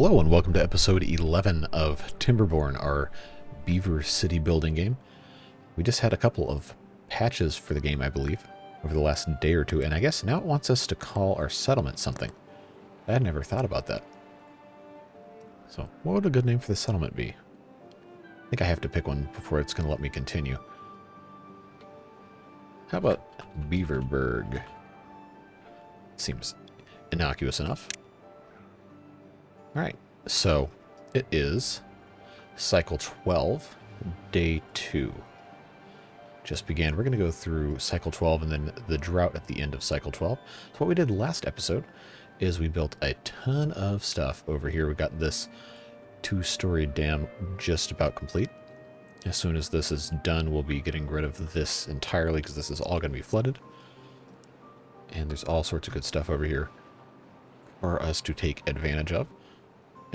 Hello and welcome to episode 11 of Timberborn, our beaver city building game. We just had a couple of patches for the game, I believe, over the last day or two, and I guess now it wants us to call our settlement something. I had never thought about that. So, what would a good name for the settlement be? I think I have to pick one before it's going to let me continue. How about Beaverburg? Seems innocuous enough. Alright, so it is cycle 12, day 2. Just began. We're going to go through cycle 12 and then the drought at the end of cycle 12. So what we did last episode is we built a ton of stuff over here. We got this 2-story dam just about complete. As soon as this is done, we'll be getting rid of this entirely because this is all going to be flooded. And there's all sorts of good stuff over here for us to take advantage of.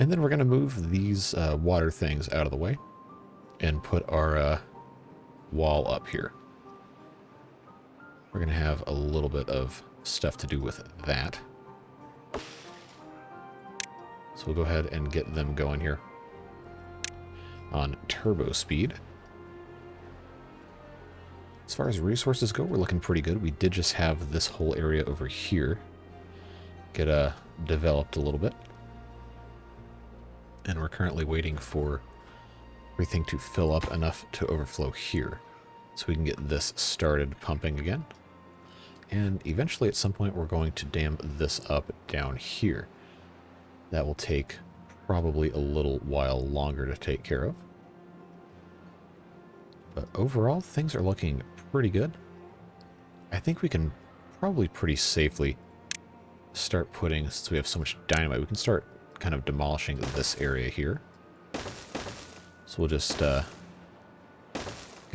And then we're going to move these water things out of the way and put our wall up here. We're going to have a little bit of stuff to do with that. So we'll go ahead and get them going here on turbo speed. As far as resources go, we're looking pretty good. We did just have this whole area over here get developed a little bit. And we're currently waiting for everything to fill up enough to overflow here. So we can get this started pumping again. And eventually at some point we're going to dam this up down here. That will take probably a little while longer to take care of. But overall things are looking pretty good. I think we can probably pretty safely start putting, since we have so much dynamite, we can start kind of demolishing this area here. So we'll just give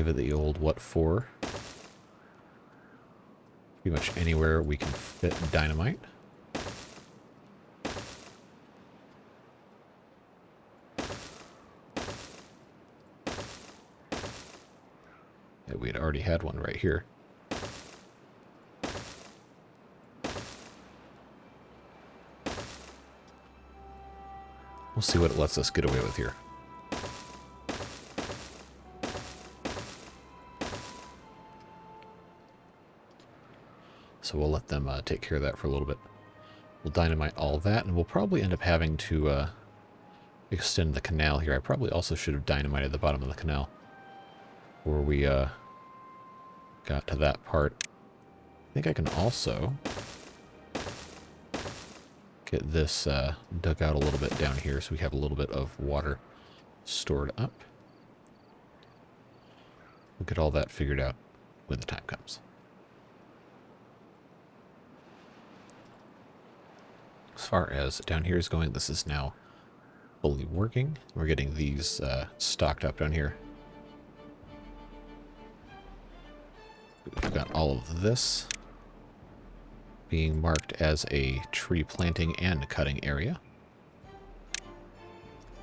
it the old what for. Pretty much anywhere we can fit dynamite. Yeah, we had already had one right here. We'll see what it lets us get away with here. So we'll let them take care of that for a little bit. We'll dynamite all that, and we'll probably end up having to extend the canal here. I probably also should have dynamited the bottom of the canal before we got to that part. I think I can also get this dug out a little bit down here so we have a little bit of water stored up. We'll get all that figured out when the time comes. As far as down here is going, this is now fully working. We're getting these stocked up down here. We've got all of this being marked as a tree planting and cutting area.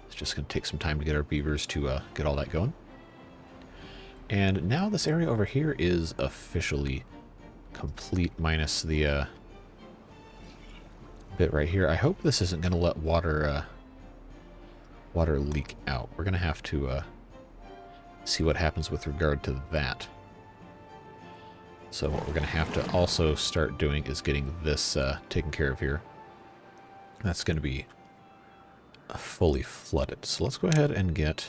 It's just going to take some time to get our beavers to get all that going. And now this area over here is officially complete, minus the bit right here. I hope this isn't going to let water leak out. We're going to have to see what happens with regard to that. So what we're going to have to also start doing is getting this taken care of here. That's going to be fully flooded. So let's go ahead and get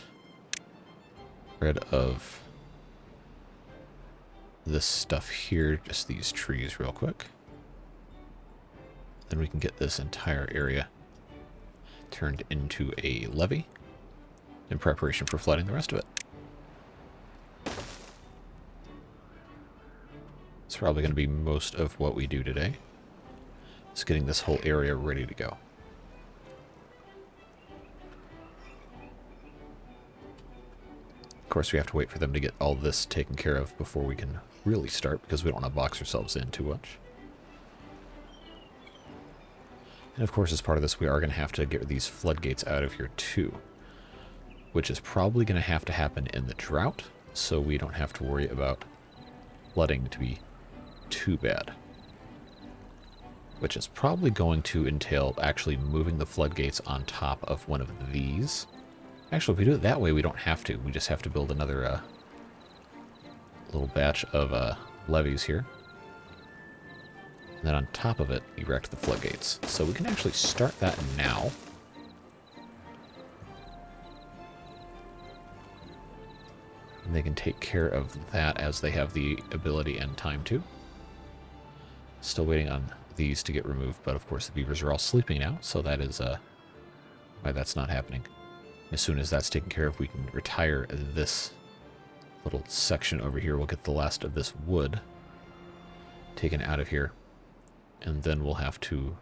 rid of this stuff here, just these trees real quick. Then we can get this entire area turned into a levee in preparation for flooding the rest of it. It's probably going to be most of what we do today. It's getting this whole area ready to go. Of course, we have to wait for them to get all this taken care of before we can really start, because we don't want to box ourselves in too much. And of course, as part of this, we are going to have to get these floodgates out of here too, which is probably going to happen in the drought, so we don't have to worry about flooding to be too bad. which is probably going to entail actually moving the floodgates on top of one of these. Actually, if we do it that way, we don't have to. We just have to build another little batch of levees here. And then on top of it, erect the floodgates. So we can actually start that now. And they can take care of that as they have the ability and time to. Still waiting on these to get removed, but of course the beavers are all sleeping now, so that is why that's not happening. As soon as that's taken care of, we can retire this little section over here. We'll get the last of this wood taken out of here. And then we'll have to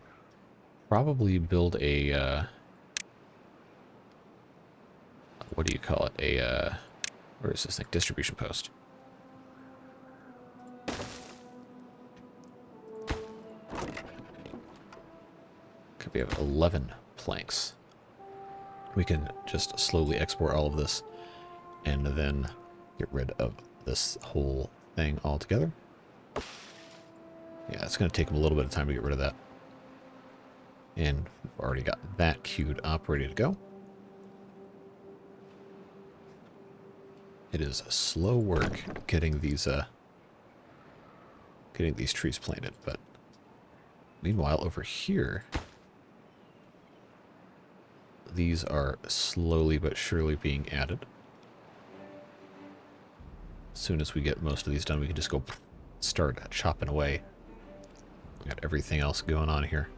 probably build a, what do you call it? Where is this thing? Distribution post. Okay, we have 11 planks. We can just slowly export all of this and then get rid of this whole thing altogether. Yeah, it's going to take them a little bit of time to get rid of that. And we've already got that queued up, ready to go. It is slow work getting these trees planted, but meanwhile over here, these are slowly but surely being added. As soon as we get most of these done, we can just go start chopping away. We got everything else going on here.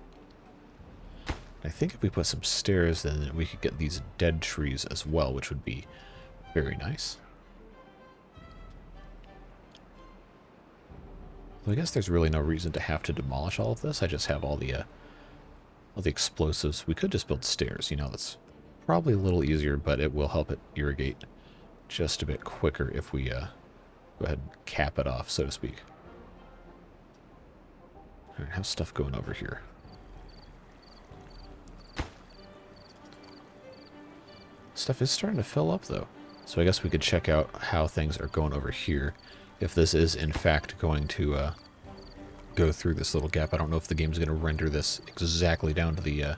I think if we put some stairs, then we could get these dead trees as well, which would be very nice. Well, I guess there's really no reason to have to demolish all of this. I just have all the explosives. We could just build stairs. You know, that's probably a little easier, but it will help it irrigate just a bit quicker if we go ahead and cap it off, so to speak. All right, how's stuff going over here? Stuff is starting to fill up, though. So I guess we could check out how things are going over here. If this is, in fact, going to go through this little gap. I don't know if the game's going to render this exactly down to the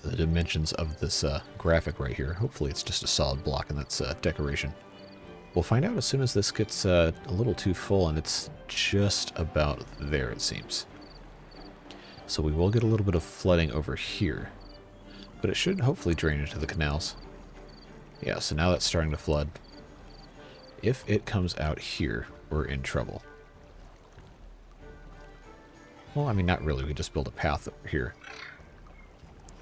dimensions of this graphic right here. Hopefully it's just a solid block and that's decoration. We'll find out as soon as this gets a little too full, and it's just about there, it seems. So we will get a little bit of flooding over here, but it should hopefully drain into the canals. Yeah, so now that's starting to flood. If it comes out here, we're in trouble. Well, I mean, not really. We can just build a path over here.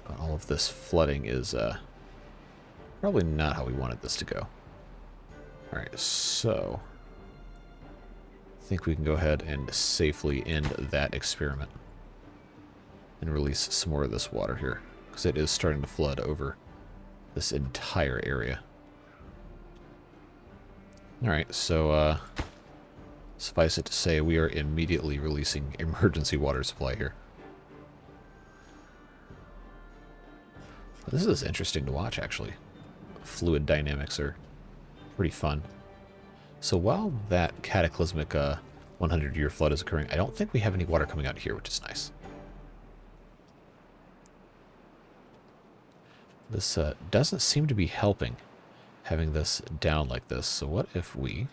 But all of this flooding is probably not how we wanted this to go. Alright, so I think we can go ahead and safely end that experiment and release some more of this water here, because it is starting to flood over this entire area. Alright, so suffice it to say, we are immediately releasing emergency water supply here. This is interesting to watch, actually. Fluid dynamics are pretty fun. So while that cataclysmic 100-year flood is occurring, I don't think we have any water coming out here, which is nice. This doesn't seem to be helping, having this down like this. So what if we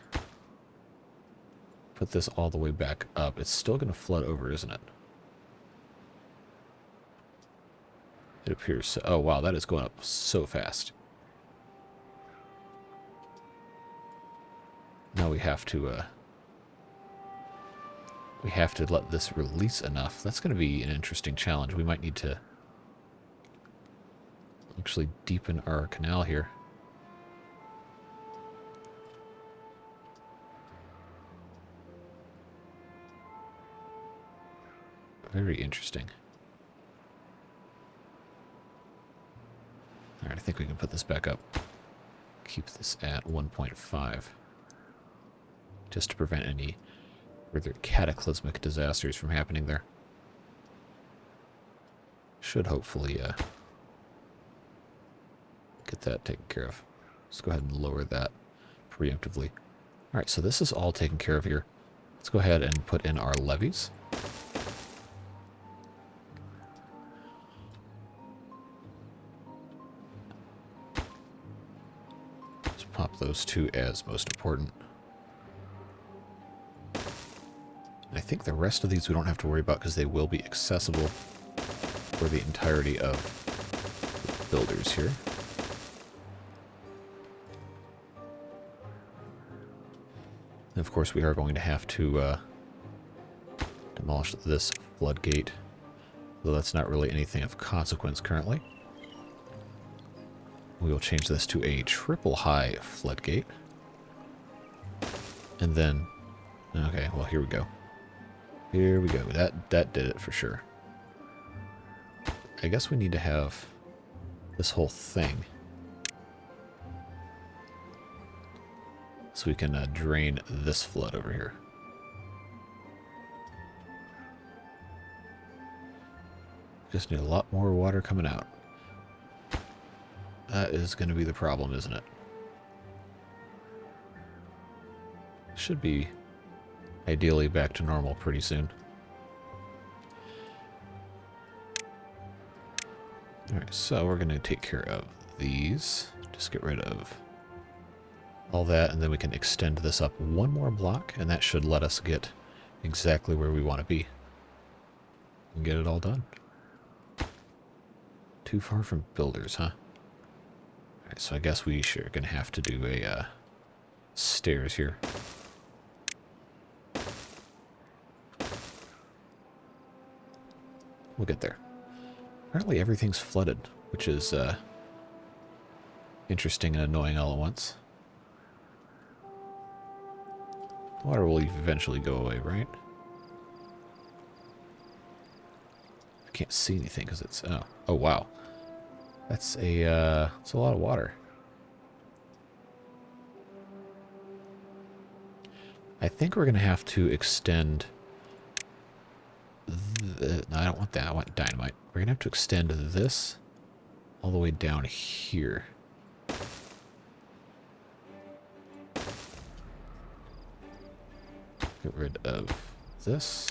put this all the way back up? It's still going to flood over, isn't it? It appears so. Oh, wow, that is going up so fast. Now we have to let this release enough. That's going to be an interesting challenge. We might need to actually deepen our canal here. Very interesting. Alright, I think we can put this back up. Keep this at 1.5. Just to prevent any further cataclysmic disasters from happening there. Should hopefully get that taken care of. Let's go ahead and lower that preemptively. Alright, so this is all taken care of here. Let's go ahead and put in our levees. top those two as most important. And I think the rest of these we don't have to worry about because they will be accessible for the entirety of the builders here. And of course we are going to have to demolish this floodgate, though that's not really anything of consequence currently. We will change this to a triple high floodgate. And then, okay, well, here we go. Here we go. That did it for sure. I guess we need to have this whole thing so we can drain this flood over here. Just need a lot more water coming out. That is going to be the problem, isn't it? Should be ideally back to normal pretty soon. Alright, so we're going to take care of these. Just get rid of all that, and then we can extend this up one more block, and that should let us get exactly where we want to be. And get it all done. Too far from builders, huh? Alright, so I guess we sure are going to have to do a stairs here. We'll get there. Apparently everything's flooded, which is interesting and annoying all at once. Water will eventually go away, right? I can't see anything because it's... Oh, wow. That's a lot of water. I think we're going to have to extend... No, I don't want that. I want dynamite. We're going to have to extend this all the way down here. Get rid of this.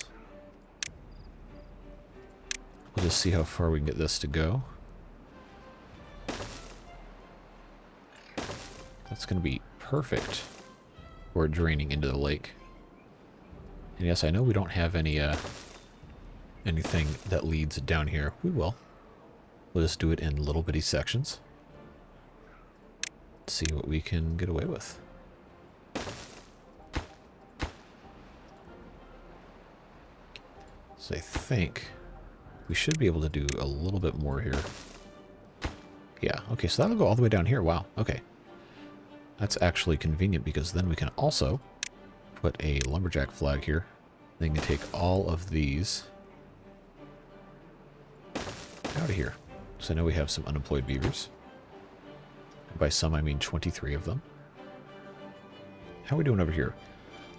We'll just see how far we can get this to go. That's going to be perfect for draining into the lake. And yes, I know we don't have any anything that leads down here. We will. We'll just do it in little bitty sections. See what we can get away with. So I think we should be able to do a little bit more here. Yeah, okay, so that'll go all the way down here. Wow, okay. That's actually convenient because then we can also put a lumberjack flag here. Then you can take all of these out of here. So I know we have some unemployed beavers. By some, I mean 23 of them. How are we doing over here?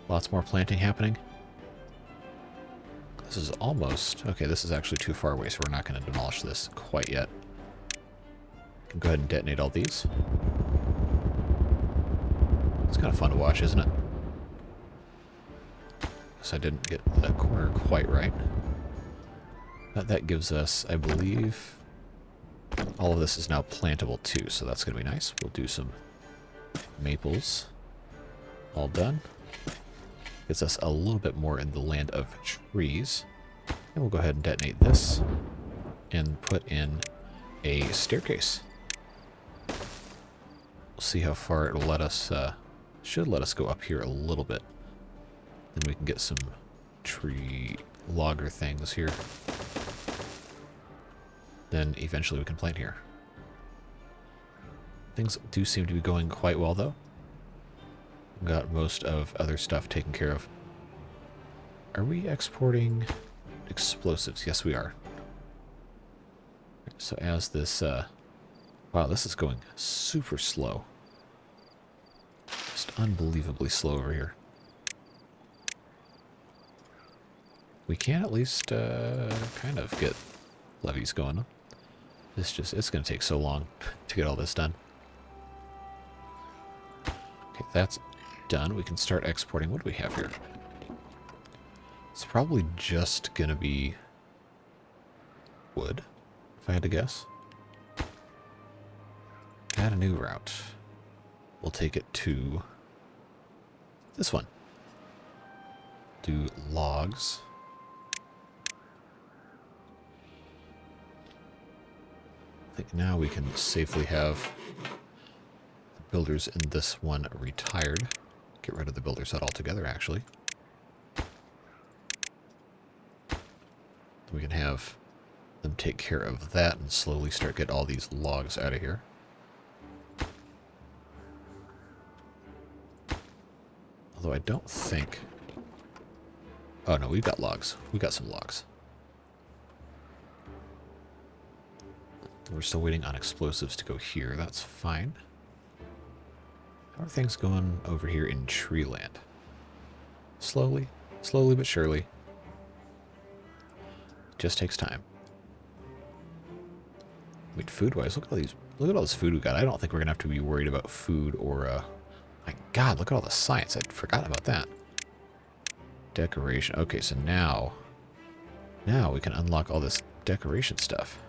Lots more planting happening. This is almost... Okay, this is actually too far away, so we're not going to demolish this quite yet. Can go ahead and detonate all these. It's kind of fun to watch, isn't it? Guess I didn't get that corner quite right. That gives us, I believe, all of this is now plantable too, so that's going to be nice. We'll do some maples. All done. Gets us a little bit more in the land of trees. And we'll go ahead and detonate this and put in a staircase. We'll see how far it'll let us, should let us go up here a little bit. Then we can get some tree logger things here. Then eventually we can plant here. Things do seem to be going quite well though. Got most of other stuff taken care of. Are we exporting explosives? Yes, we are. So as this, wow, this is going super slow. Just unbelievably slow over here. We can at least kind of get levees going. It's going to take so long to get all this done. Okay, that's done. We can start exporting. What do we have here? It's probably just going to be wood, if I had to guess. Add a new route. we'll take it to this one. Do logs. I think now we can safely have the builders in this one retired. Get rid of the builders hut altogether, actually. We can have them take care of that and slowly start getting all these logs out of here. Although I don't think... Oh no, we've got logs. We've got some logs. We're still waiting on explosives to go here. That's fine. How are things going over here in tree land? Slowly. Slowly but surely. Just takes time. Wait, food-wise, look at all this food we got. I don't think we're gonna have to be worried about food or my God, look at all the science. I'd forgotten about that. Decoration. Okay, so now we can unlock all this decoration stuff.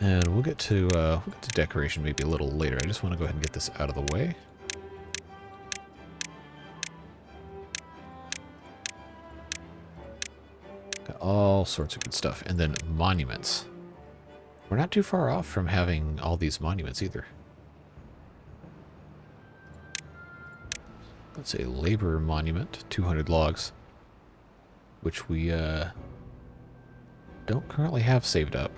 And we'll get to decoration maybe a little later. I just want to go ahead and get this out of the way. Got all sorts of good stuff. And then monuments. We're not too far off from having all these monuments either. Let's say labor monument, 200 logs, which we don't currently have saved up.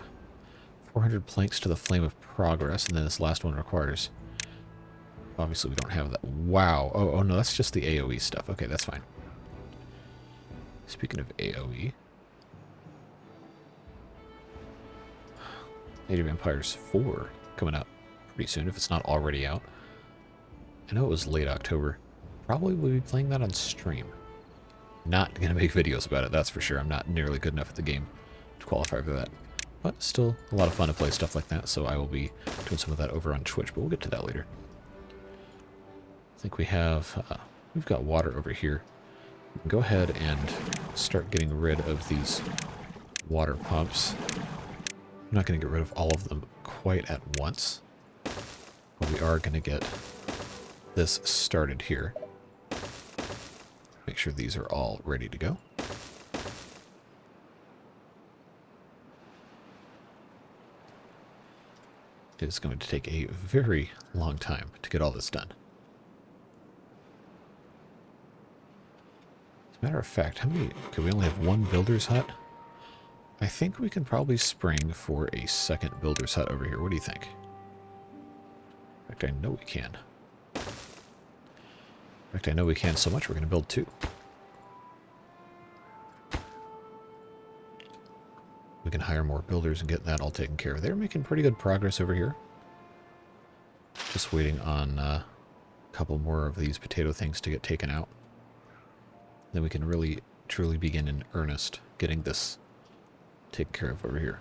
400 planks to the flame of progress, and then this last one requires... Obviously we don't have that. Wow. Oh no, that's just the AoE stuff. Okay, that's fine. Speaking of AoE... Age of Empires 4 coming out pretty soon, if it's not already out. I know it was late October. Probably will be playing that on stream. Not going to make videos about it, that's for sure. I'm not nearly good enough at the game to qualify for that. But still a lot of fun to play stuff like that, so I will be doing some of that over on Twitch, but we'll get to that later. I think we have... we've got water over here. We can go ahead and start getting rid of these water pumps. I'm not going to get rid of all of them quite at once, but we are going to get this started here. Make sure these are all ready to go. It is going to take a very long time to get all this done. As a matter of fact, how many... Okay, we only have one builder's hut. I think we can probably spring for a second builder's hut over here. What do you think? In fact, I know we can. In fact, I know we can so much we're going to build two. We can hire more builders and get that all taken care of. They're making pretty good progress over here. Just waiting on a couple more of these potato things to get taken out. Then we can really, truly begin in earnest getting this taken care of over here.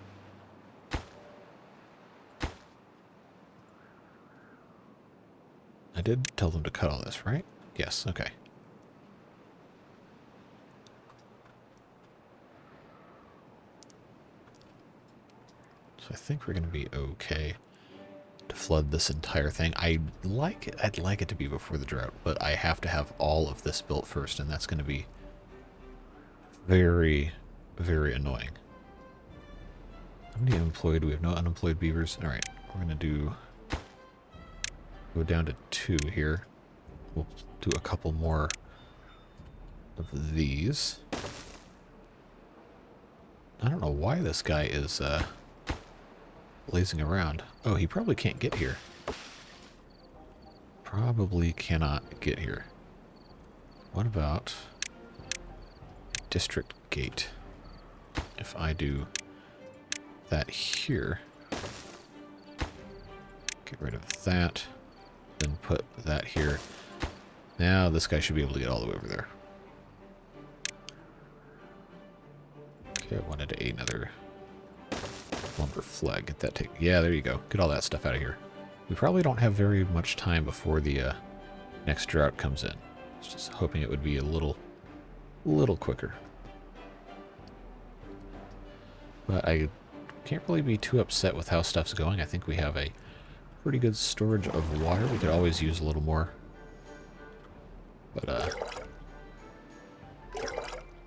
I did tell them to cut all this, right? Yes, okay. So I think we're going to be okay to flood this entire thing. I'd like it to be before the drought, but I have to have all of this built first, and that's going to be very, very annoying. How many unemployed? We have no unemployed beavers. All right, we're going to go down to 2 here. We'll do a couple more of these. I don't know why this guy is lazing around. Oh, he probably can't get here. Probably cannot get here. What about district gate? If I do that here, get rid of that, then put that here. Now this guy should be able to get all the way over there. Okay, I wanted another lumber flag. Get that yeah, there you go. Get all that stuff out of here. We probably don't have very much time before the next drought comes in. I was just hoping it would be a little quicker. But I can't really be too upset with how stuff's going. I think we have a pretty good storage of water. We could always use a little more. But,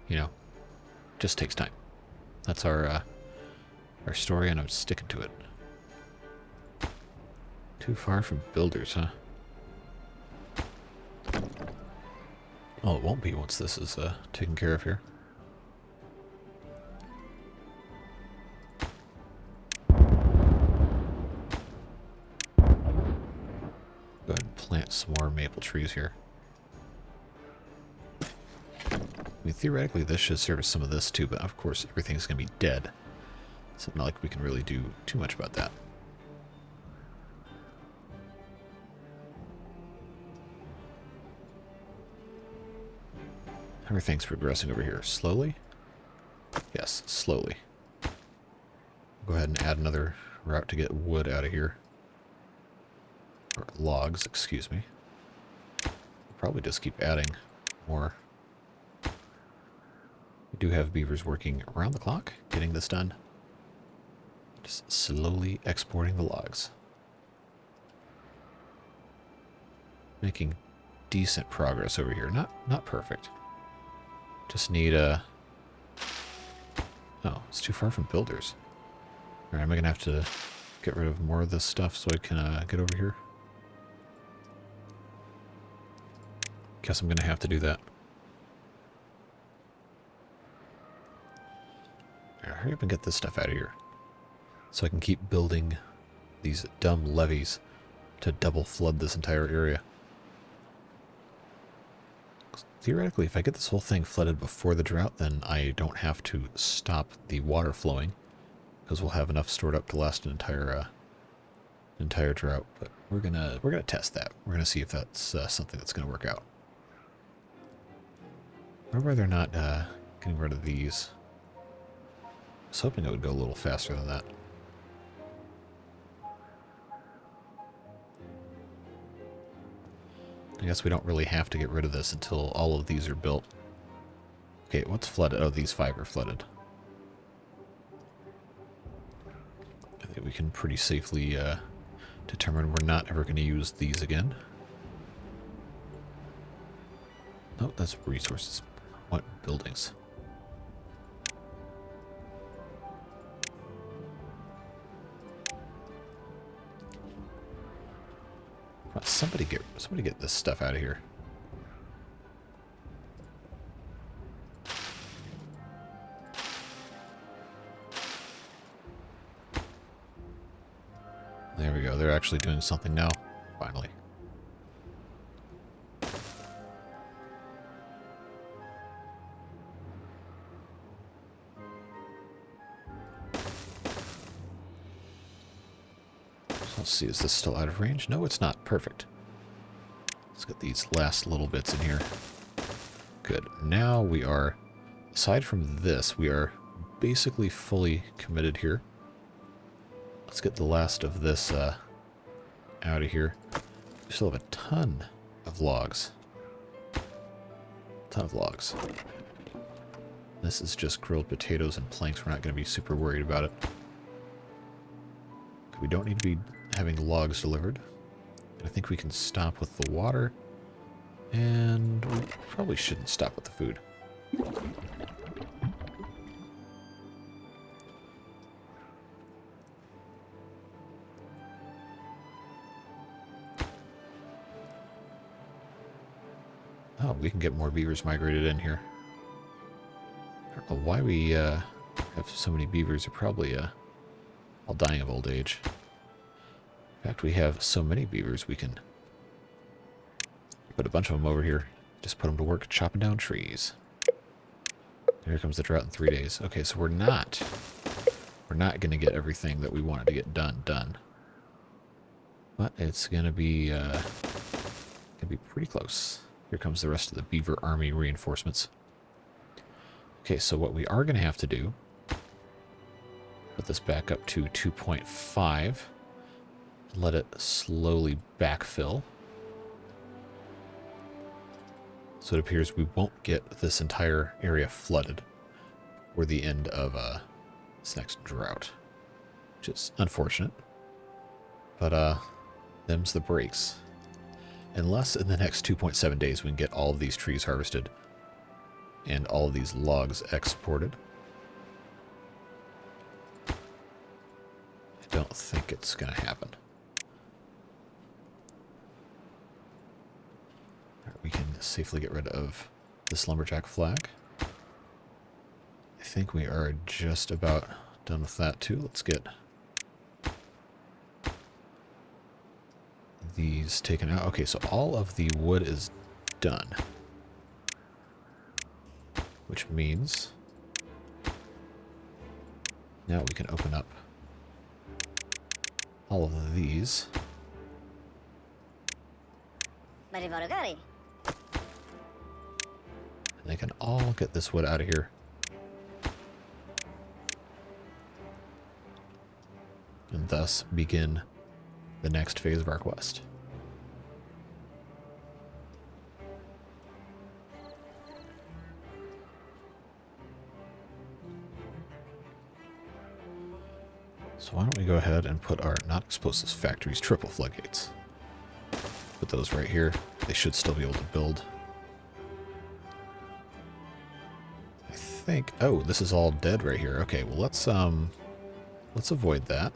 you know, just takes time. That's our story, and I'm sticking to it. Too far from builders, huh? Oh, it won't be once this is taken care of here. Go ahead and plant some more maple trees here. I mean, theoretically, this should service some of this too, but of course, everything's going to be dead. So it's not like we can really do too much about that. Everything's progressing over here. Slowly? Yes, slowly. Go ahead and add another route to get wood out of here. Or logs, excuse me. Probably just keep adding more. We do have beavers working around the clock, getting this done. Just slowly exporting the logs. Making decent progress over here. Not perfect. Just need a... Oh, it's too far from builders. Alright, am I going to have to get rid of more of this stuff so I can get over here? Guess I'm going to have to do that. Alright, hurry up and get this stuff out of here. So I can keep building these dumb levees to double flood this entire area. Theoretically, if I get this whole thing flooded before the drought, then I don't have to stop the water flowing, because we'll have enough stored up to last an entire drought. But we're gonna test that. We're gonna see if that's something that's gonna work out. I'd rather not getting rid of these. I was hoping it would go a little faster than that. I guess we don't really have to get rid of this until all of these are built. Okay, what's flooded? Oh, these 5 are flooded. I think we can pretty safely determine we're not ever going to use these again. Oh, that's resources. What? Buildings. Somebody get this stuff out of here. There we go. They're actually doing something now. Finally. Let's see, is this still out of range? No, it's not. Perfect. Let's get these last little bits in here. Good. Now we are, aside from this, we are basically fully committed here. Let's get the last of this out of here. We still have a ton of logs. Ton of logs. This is just grilled potatoes and planks. We're not going to be super worried about it. We don't need to be having logs delivered. I think we can stop with the water. And we probably shouldn't stop with the food. Oh, we can get more beavers migrated in here. I don't know why we have so many beavers. They're probably all dying of old age. In fact, we have so many beavers we can put a bunch of them over here. Just put them to work chopping down trees. Here comes the drought in 3 days. Okay, so we're not going to get everything that we wanted to get done. But it's going to be pretty close. Here comes the rest of the beaver army reinforcements. Okay, so what we are going to have to do, put this back up to 2.5. Let it slowly backfill. So it appears we won't get this entire area flooded before the end of this next drought, which is unfortunate. But them's the breaks. Unless in the next 2.7 days we can get all of these trees harvested and all of these logs exported. I don't think it's going to happen. Right, we can safely get rid of this lumberjack flag. I think we are just about done with that too. Let's get these taken out. Okay, so all of the wood is done. Which means now we can open up all of these. And they can all get this wood out of here. And thus begin the next phase of our quest. So why don't we go ahead and put our not explosives factories triple floodgates. Put those right here. They should still be able to build. I think, oh, this is all dead right here. Okay, well let's avoid that.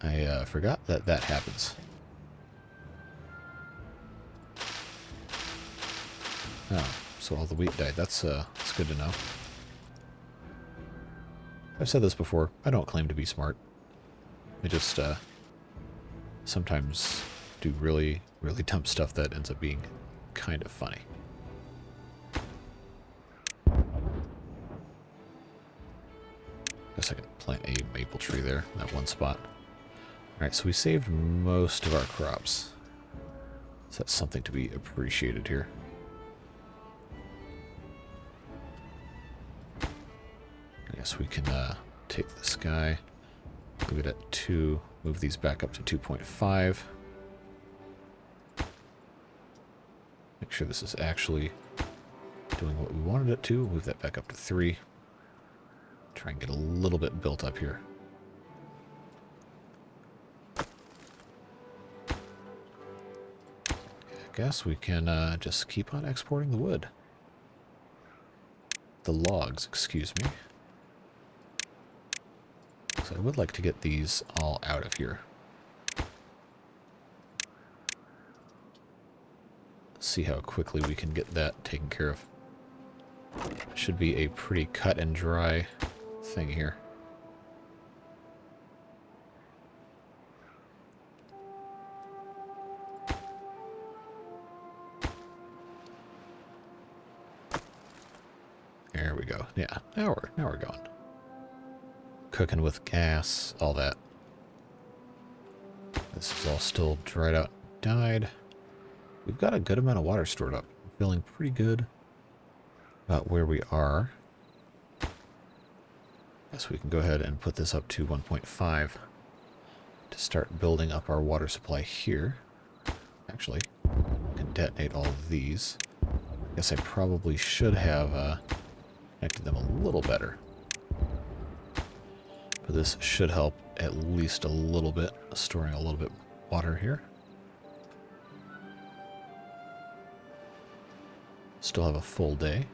I forgot that that happens. Oh, so all the wheat died. That's good to know. I've said this before. I don't claim to be smart. I just sometimes do really, really dumb stuff that ends up being kind of funny. Guess I can plant a maple tree there in that one spot. Alright, so we saved most of our crops. So that's something to be appreciated here. I guess we can take this guy, leave it at 2, move these back up to 2.5. Make sure this is actually doing what we wanted it to. Move that back up to 3. Try and get a little bit built up here. I guess we can just keep on exporting the wood. The logs, excuse me. So I would like to get these all out of here. Let's see how quickly we can get that taken care of. Should be a pretty cut and dry thing here. There we go. Yeah, now we're going. Cooking with gas, all that. This is all still dried out, died. We've got a good amount of water stored up. I'm feeling pretty good about where we are. Guess we can go ahead and put this up to 1.5 to start building up our water supply here. Actually, we can detonate all of these. Guess I probably should have connected them a little better. But this should help at least a little bit, storing a little bit water here. Still have a full day.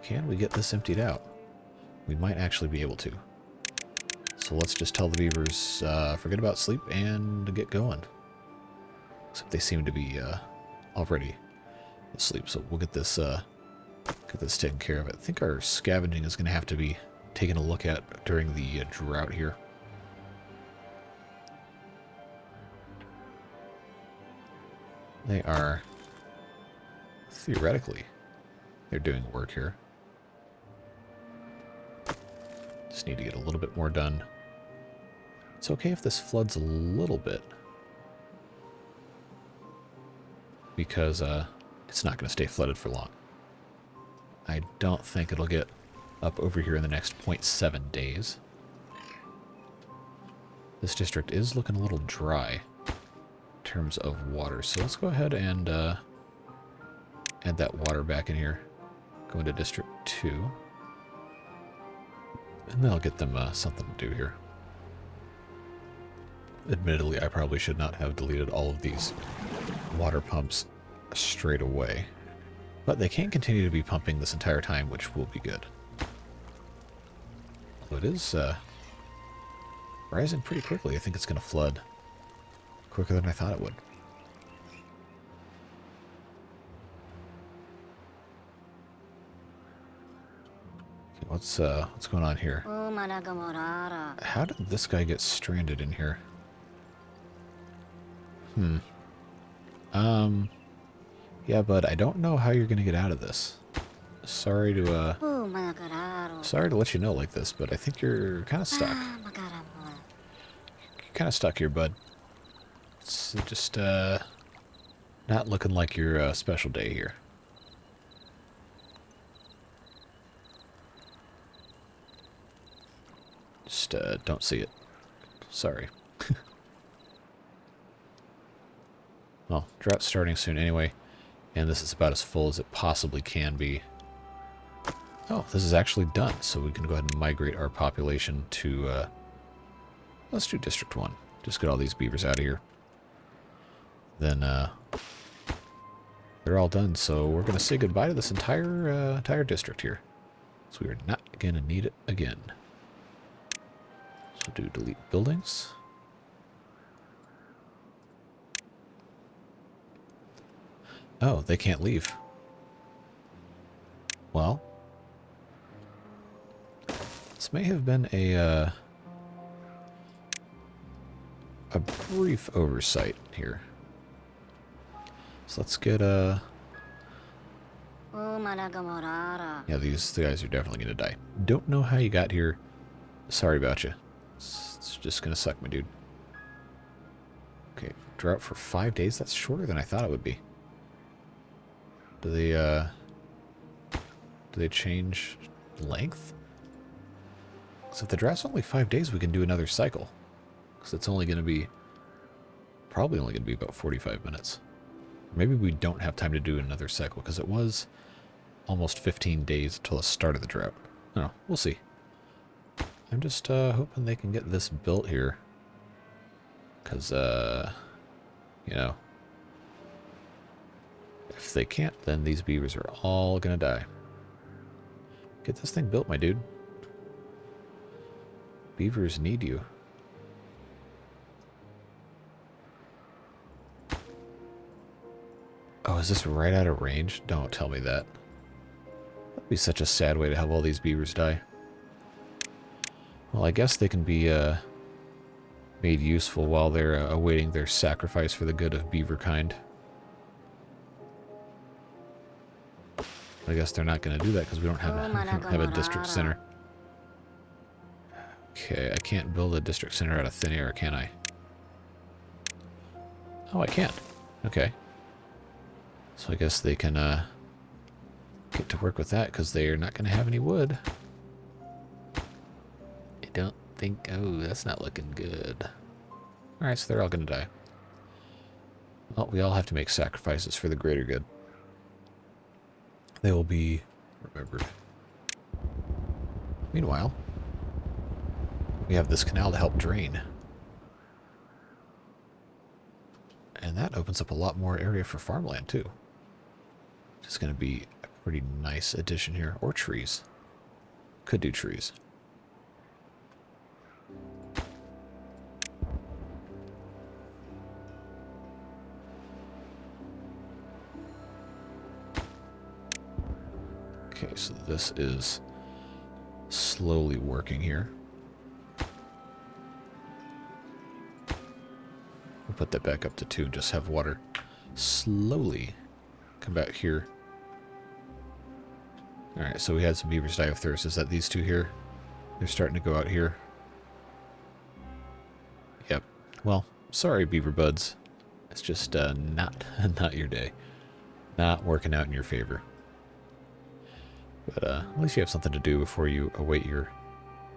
Can we get this emptied out? We might actually be able to. So let's just tell the beavers, forget about sleep and get going. Except they seem to be already asleep, so we'll get this taken care of. I think our scavenging is going to have to be taken a look at during the drought here. They are, theoretically, they're doing work here. Just need to get a little bit more done. It's okay if this floods a little bit, because it's not going to stay flooded for long. I don't think it'll get up over here in the next 0.7 days. This district is looking a little dry in terms of water, so let's go ahead and add that water back in here. Go into District 2. And that'll get them something to do here. Admittedly, I probably should not have deleted all of these water pumps straight away. But they can continue to be pumping this entire time, which will be good. So it is rising pretty quickly. I think it's going to flood quicker than I thought it would. Okay, what's going on here? How did this guy get stranded in here? Yeah, bud, I don't know how you're gonna get out of this. Sorry to let you know like this, but I think you're kind of stuck. You're kind of stuck here, bud. It's just not looking like your special day here. Just don't see it. Sorry. Well, drought's starting soon anyway, and this is about as full as it possibly can be. Oh, this is actually done, so we can go ahead and migrate our population to, let's do District 1. Just get all these beavers out of here. Then, they're all done, so we're going to say goodbye to this entire district here. So we are not going to need it again. So do delete buildings. Oh, they can't leave. Well, this may have been a brief oversight here. So let's get yeah, these guys are definitely gonna die. Don't know how you got here. Sorry about you. It's just gonna suck, my dude. Okay, drought for 5 days. That's shorter than I thought it would be. Do they change length? So if the drought's only 5 days, we can do another cycle. Because it's only going to be, probably only going to be about 45 minutes. Maybe we don't have time to do another cycle, because it was almost 15 days until the start of the drought. No, we'll see. I'm just hoping they can get this built here. Because, you know, if they can't, then these beavers are all gonna die. Get this thing built, my dude. Beavers need you. Oh, is this right out of range? Don't tell me that. That'd be such a sad way to have all these beavers die. Well, I guess they can be made useful while they're awaiting their sacrifice for the good of beaver kind. I guess they're not going to do that because we don't have a district center. Okay, I can't build a district center out of thin air, can I? Oh, I can. Okay. So I guess they can get to work with that because they are not going to have any wood. I don't think... Oh, that's not looking good. Alright, so they're all going to die. Well, we all have to make sacrifices for the greater good. They will be remembered. Meanwhile, we have this canal to help drain. And that opens up a lot more area for farmland, too. It's going to be a pretty nice addition here. Or trees. Could do trees. Okay, so this is slowly working here. We'll put that back up to 2, just have water slowly come back here. Alright, so we had some beavers die of thirst. Is that these two here? They're starting to go out here. Yep. Well, sorry, beaver buds. It's just not your day. Not working out in your favor. But at least you have something to do before you await your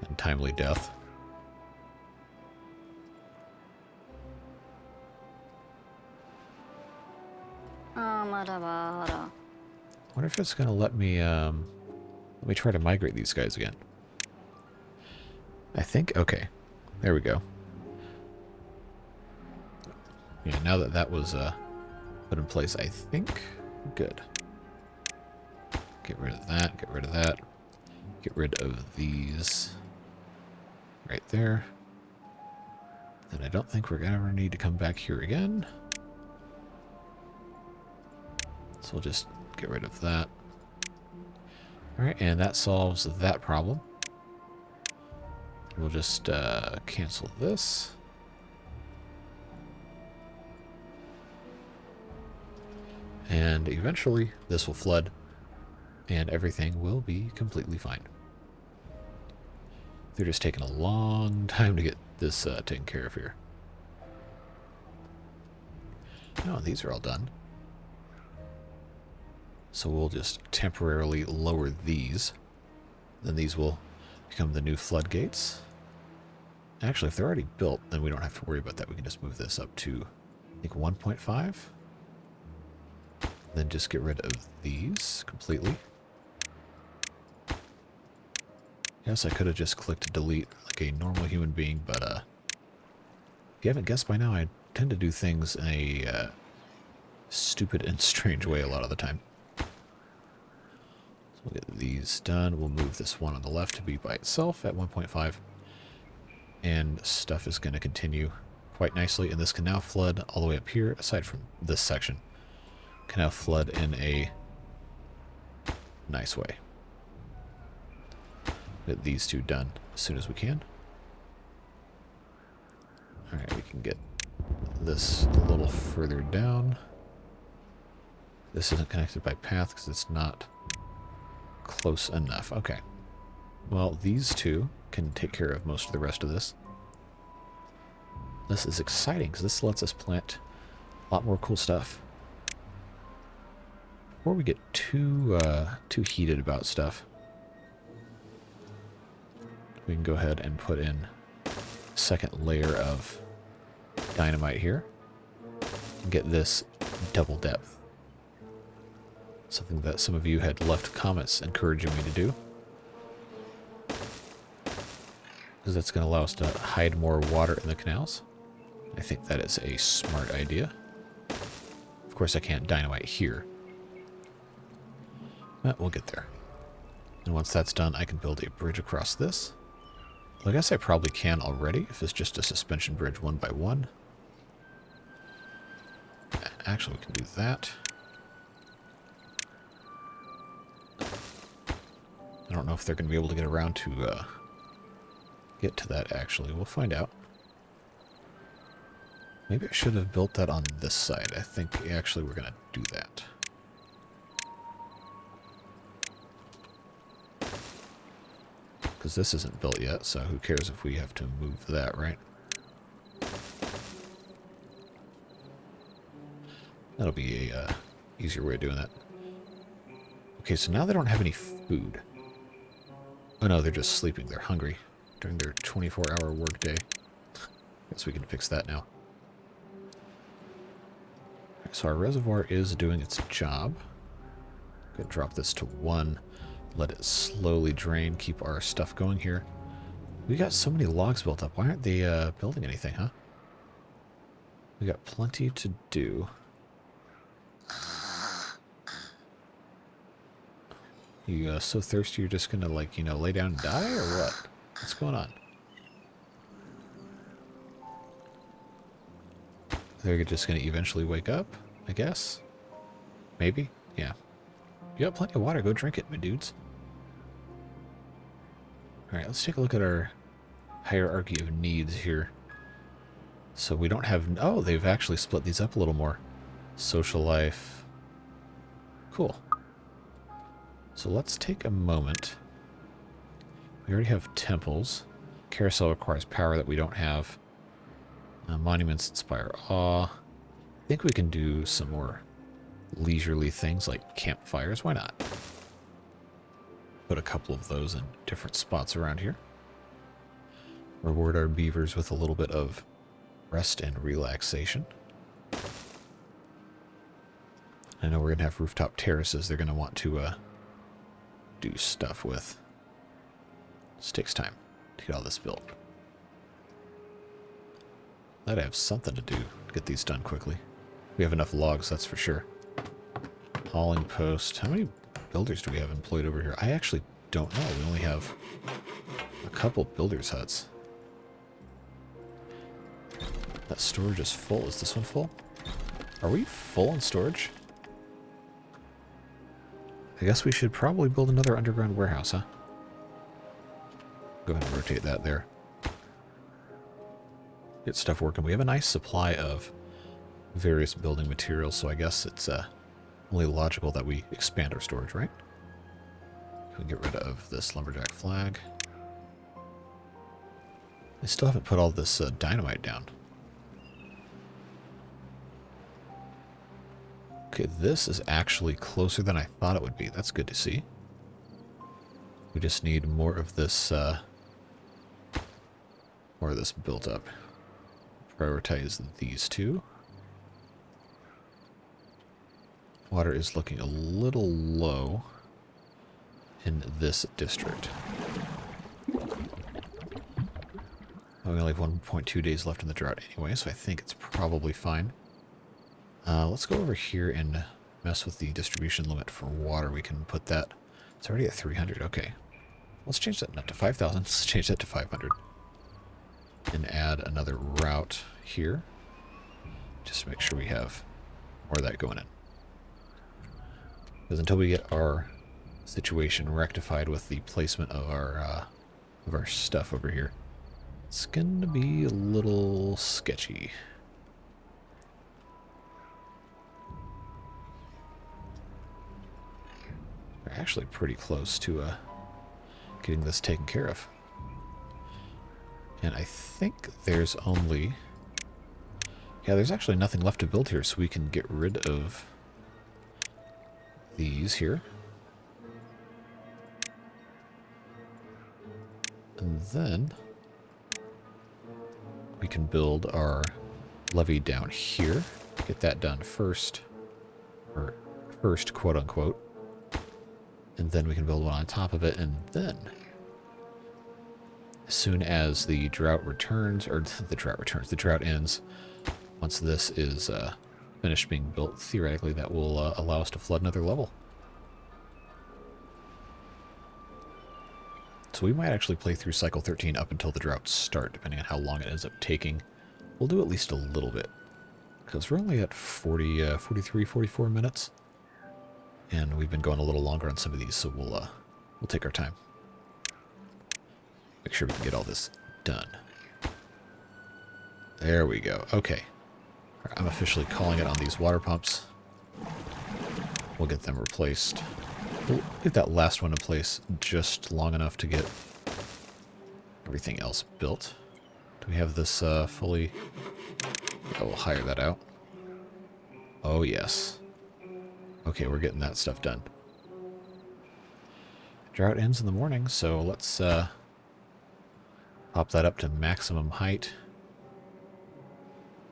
untimely death. I wonder if it's going to let me try to migrate these guys again. I think, okay. There we go. Yeah, now that that was put in place, I think good. Get rid of that, get rid of that. Get rid of these right there. And I don't think we're going to ever need to come back here again. So we'll just get rid of that. Alright, and that solves that problem. We'll just cancel this. And eventually this will flood and everything will be completely fine. They're just taking a long time to get this taken care of here. Oh, these are all done. So we'll just temporarily lower these. Then these will become the new floodgates. Actually, if they're already built, then we don't have to worry about that. We can just move this up to, I think, 1.5. Then just get rid of these completely. Yes, I could have just clicked delete like a normal human being, but if you haven't guessed by now, I tend to do things in a stupid and strange way a lot of the time. So we'll get these done. We'll move this one on the left to be by itself at 1.5. And stuff is going to continue quite nicely. And this can now flood all the way up here, aside from this section. Can now flood in a nice way. Get these two done as soon as we can. Alright, we can get this a little further down. This isn't connected by path because it's not close enough. Okay. Well, these two can take care of most of the rest of this. This is exciting because this lets us plant a lot more cool stuff. Before we get too heated about stuff, we can go ahead and put in a second layer of dynamite here and get this double depth. Something that some of you had left comments encouraging me to do. Because that's going to allow us to hide more water in the canals. I think that is a smart idea. Of course, I can't dynamite here. But we'll get there. And once that's done, I can build a bridge across this. Well, I guess I probably can already, if it's just a suspension bridge 1 by 1. Actually, we can do that. I don't know if they're going to be able to get around to get to that, actually. We'll find out. Maybe I should have built that on this side. I think actually we're going to do that. Because this isn't built yet, so who cares if we have to move that, right? That'll be a easier way of doing that. Okay, so now they don't have any food. Oh no, they're just sleeping. They're hungry during their 24-hour workday. Guess we can fix that now. Right, so our reservoir is doing its job. Gonna drop this to 1. Let it slowly drain. Keep our stuff going here. We got so many logs built up. Why aren't they building anything, huh? We got plenty to do. You so thirsty you're just gonna, like, you know, lay down and die, or what? What's going on? They're just gonna eventually wake up, I guess? Maybe? Yeah. You got plenty of water. Go drink it, my dudes. Alright, let's take a look at our hierarchy of needs here. So we don't have... Oh, they've actually split these up a little more. Social life. Cool. So let's take a moment. We already have temples. Carousel requires power that we don't have. Monuments inspire awe. I think we can do some more leisurely things like campfires. Why not? Put a couple of those in different spots around here. Reward our beavers with a little bit of rest and relaxation. I know we're going to have rooftop terraces they're going to want to do stuff with. This takes time. to get all this built. I'd have something to do to get these done quickly. We have enough logs, that's for sure. Hauling post. How many builders do we have employed over here? I actually don't know. We only have a couple builders' huts. That storage is full. Is this one full? Are we full in storage? I guess we should probably build another underground warehouse, huh? Go ahead and rotate that there. Get stuff working. We have a nice supply of various building materials, so I guess it's only logical that we expand our storage, right? We can get rid of this lumberjack flag. I still haven't put all this dynamite down. Okay, this is actually closer than I thought it would be. That's good to see. We just need more of this built up. Prioritize these two. Water is looking a little low in this district. We only have 1.2 days left in the drought anyway, so I think it's probably fine. Let's go over here and mess with the distribution limit for water. We can put that. It's already at 300. Okay. Let's change that not to 5,000. Let's change that to 500. And add another route here. Just to make sure we have more of that going in. Because until we get our situation rectified with the placement of our stuff over here, it's going to be a little sketchy. We're actually pretty close to getting this taken care of. And I think there's only... Yeah, there's actually nothing left to build here, so we can get rid of these here. And then we can build our levee down here. Get that done first. Or first, quote unquote. And then we can build one on top of it, and then as soon as the drought returns, or the drought ends, once this is finished being built, theoretically that will allow us to flood another level. So we might actually play through cycle 13 up until the droughts start, depending on how long it ends up taking. We'll do at least a little bit, because we're only at 43, 44 minutes. And we've been going a little longer on some of these, so we'll take our time. Make sure we can get all this done. There we go. Okay. I'm officially calling it on these water pumps. We'll get them replaced. We'll get that last one in place just long enough to get everything else built. Do we have this fully... I will hire that out. Oh, yes. Okay, we're getting that stuff done. Drought ends in the morning, so let's pop that up to maximum height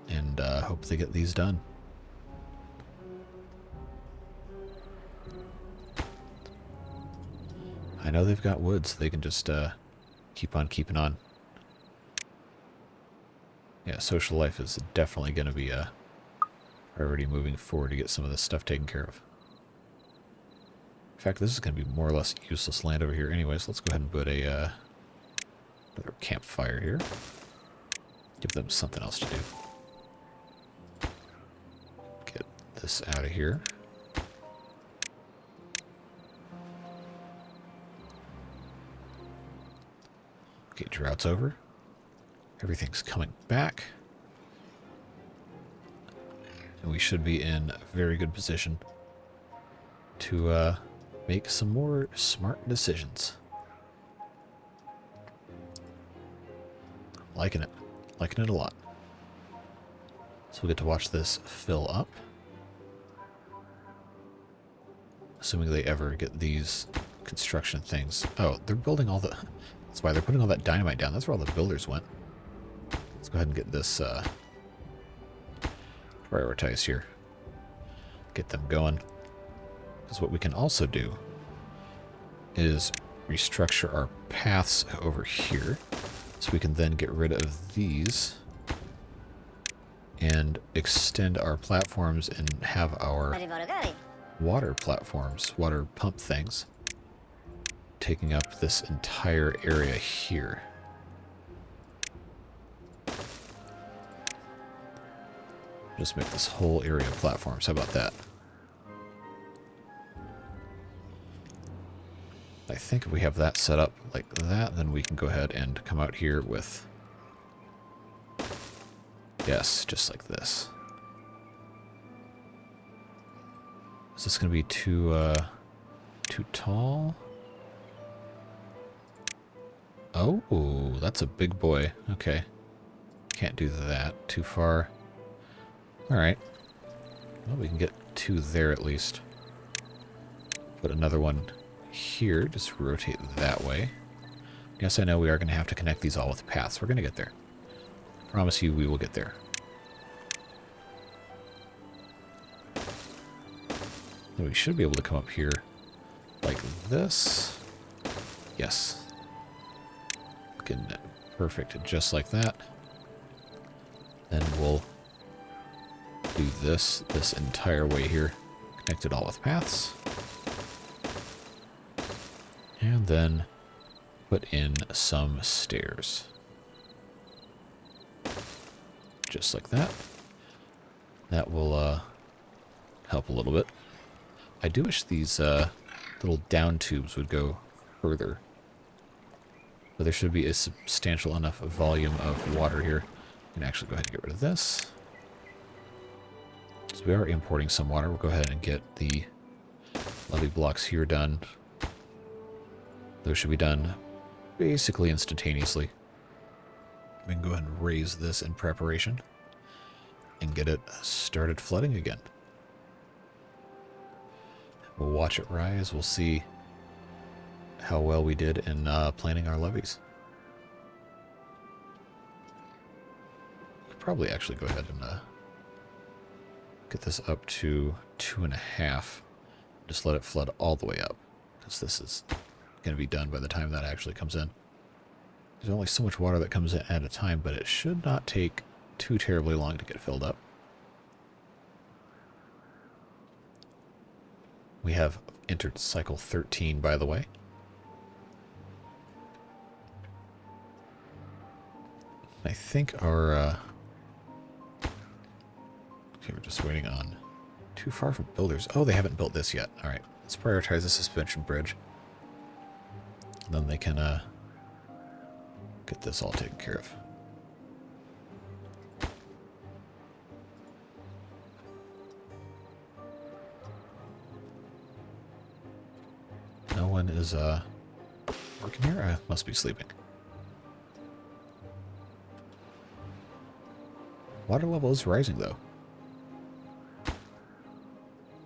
and hope they get these done. I know they've got wood, so they can just keep on keeping on. Yeah, social life is definitely going to be a priority moving forward to get some of this stuff taken care of. In fact, this is going to be more or less useless land over here anyways. Let's go ahead and put a another campfire here. Give them something else to do. Get this out of here. Okay, drought's over. Everything's coming back. And we should be in a very good position to make some more smart decisions. Liking it. Liking it a lot. So we'll get to watch this fill up. Assuming they ever get these construction things. Oh, they're building all the... That's why they're putting all that dynamite down. That's where all the builders went. Let's go ahead and get this prioritized here. Get them going. Because what we can also do is restructure our paths over here so we can then get rid of these and extend our platforms and have our water platforms, water pump things, taking up this entire area here. Just make this whole area platforms. How about that? I think if we have that set up like that, then we can go ahead and come out here with, yes, just like this. Is this going to be too tall? Oh, that's a big boy. Okay. Can't do that. Too far. Alright. Well, we can get two there at least. Put another one here. Just rotate that way. Yes, I know we are going to have to connect these all with paths. We're going to get there. Promise you we will get there. And we should be able to come up here like this. Yes. Looking perfect, just like that. Then we'll do this entire way here. Connect it all with paths. And then put in some stairs. Just like that. That will help a little bit. I do wish these little down tubes would go further. But there should be a substantial enough volume of water here. We can actually go ahead and get rid of this. So we are importing some water. We'll go ahead and get the levee blocks here done. Those should be done basically instantaneously. We can go ahead and raise this in preparation and get it started flooding again. We'll watch it rise. We'll see how well we did in planning our levees. We could probably actually go ahead and get this up to 2.5. Just let it flood all the way up, because this is going to be done by the time that actually comes in. There's only so much water that comes in at a time, but it should not take too terribly long to get filled up. We have entered cycle 13, by the way. I think our... okay, we're just waiting on... Too far from builders. Oh, they haven't built this yet. Alright, let's prioritize the suspension bridge. And then they can get this all taken care of. No one is working here? I must be sleeping. Water level is rising, though.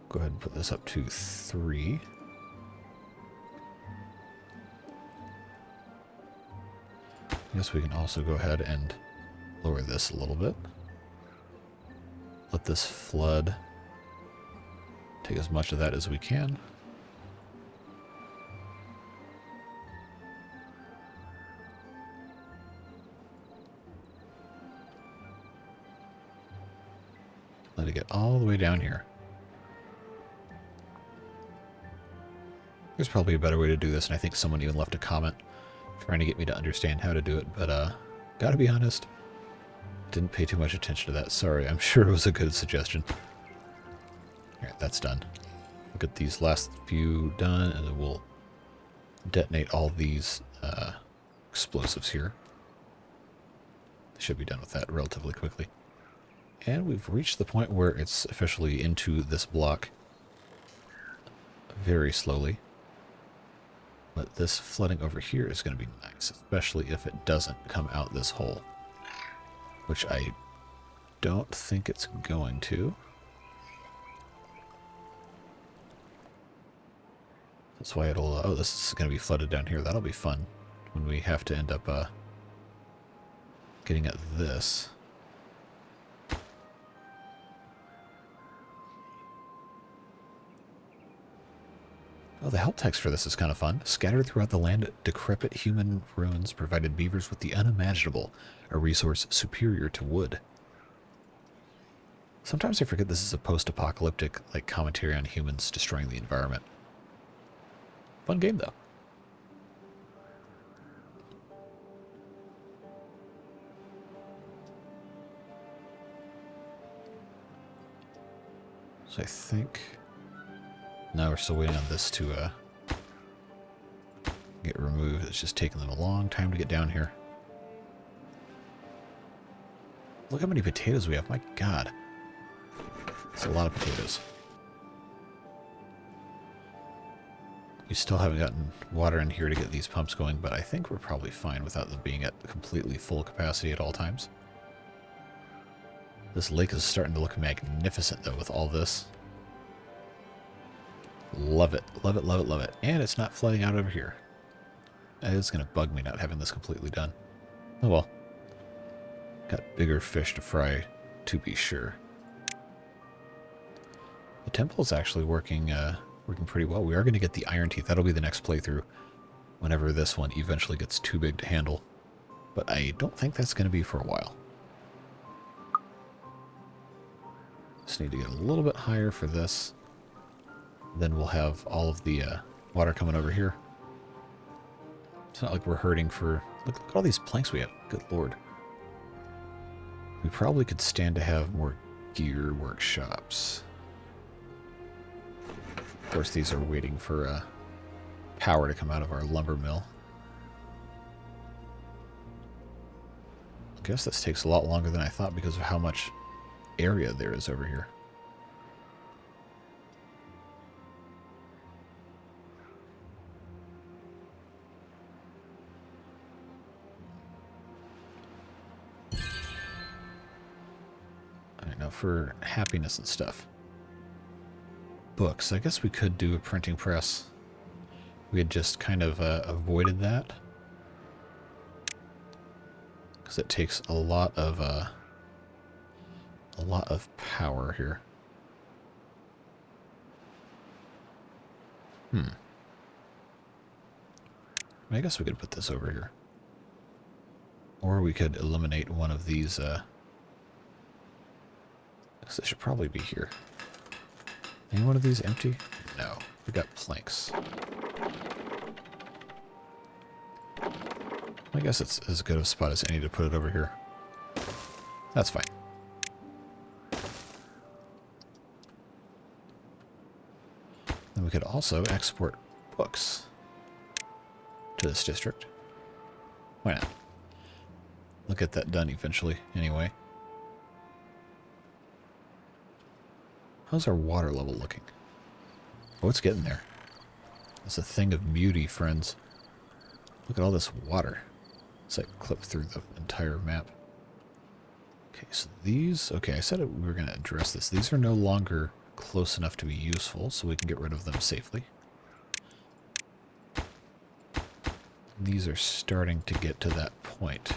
Go ahead and put this up to 3. I guess we can also go ahead and lower this a little bit. Let this flood. Take as much of that as we can. Let it get all the way down here. There's probably a better way to do this, and I think someone even left a comment trying to get me to understand how to do it, but gotta be honest, didn't pay too much attention to that. Sorry, I'm sure it was a good suggestion. Alright, that's done. We'll get these last few done, and then we'll detonate all these explosives here. Should be done with that relatively quickly. And we've reached the point where it's officially into this block very slowly. But this flooding over here is going to be nice, especially if it doesn't come out this hole. Which I don't think it's going to. That's why it'll... oh, this is going to be flooded down here. That'll be fun when we have to end up getting at this. Oh, the help text for this is kind of fun. Scattered throughout the land, decrepit human ruins provided beavers with the unimaginable, a resource superior to wood. Sometimes I forget this is a post-apocalyptic like commentary on humans destroying the environment. Fun game, though. So I think... Now we're still waiting on this to get removed. It's just taking them a long time to get down here. Look how many potatoes we have. My God. It's a lot of potatoes. We still haven't gotten water in here to get these pumps going, but I think we're probably fine without them being at completely full capacity at all times. This lake is starting to look magnificent, though, with all this. Love it. Love it, love it, love it. And it's not flooding out over here. It's going to bug me not having this completely done. Oh well. Got bigger fish to fry, to be sure. The temple is actually working pretty well. We are going to get the iron teeth. That'll be the next playthrough whenever this one eventually gets too big to handle. But I don't think that's going to be for a while. Just need to get a little bit higher for this. Then we'll have all of the water coming over here. It's not like we're hurting for... Look at all these planks we have. Good lord. We probably could stand to have more gear workshops. Of course, these are waiting for power to come out of our lumber mill. I guess this takes a lot longer than I thought because of how much area there is over here. For happiness and stuff. Books. I guess we could do a printing press. We had just kind of avoided that. Because it takes a lot of power here. I guess we could put this over here. Or we could eliminate one of these this should probably be here. Any one of these empty? No. We got planks. I guess it's as good a spot as any to put it over here. That's fine. Then we could also export books to this district. Why not? We'll get that done eventually, anyway. How's our water level looking? Oh, it's getting there. It's a thing of beauty, friends. Look at all this water. It's like clipped through the entire map. Okay, so these... Okay, I said we were going to address this. These are no longer close enough to be useful, so we can get rid of them safely. These are starting to get to that point.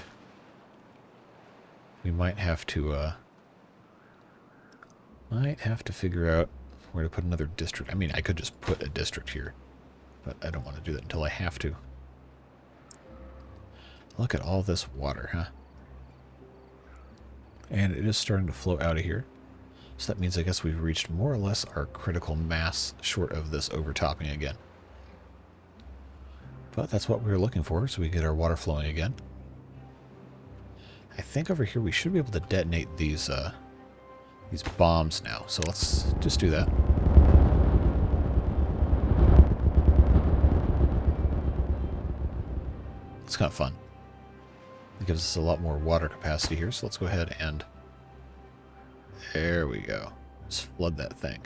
We might have to figure out where to put another district. I mean, I could just put a district here, but I don't want to do that until I have to. Look at all this water, huh? And it is starting to flow out of here. So that means I guess we've reached more or less our critical mass short of this overtopping again. But that's what we were looking for, so we get our water flowing again. I think over here we should be able to detonate these bombs now. So let's just do that. It's kind of fun. It gives us a lot more water capacity here, so let's go ahead and... There we go. Just flood that thing.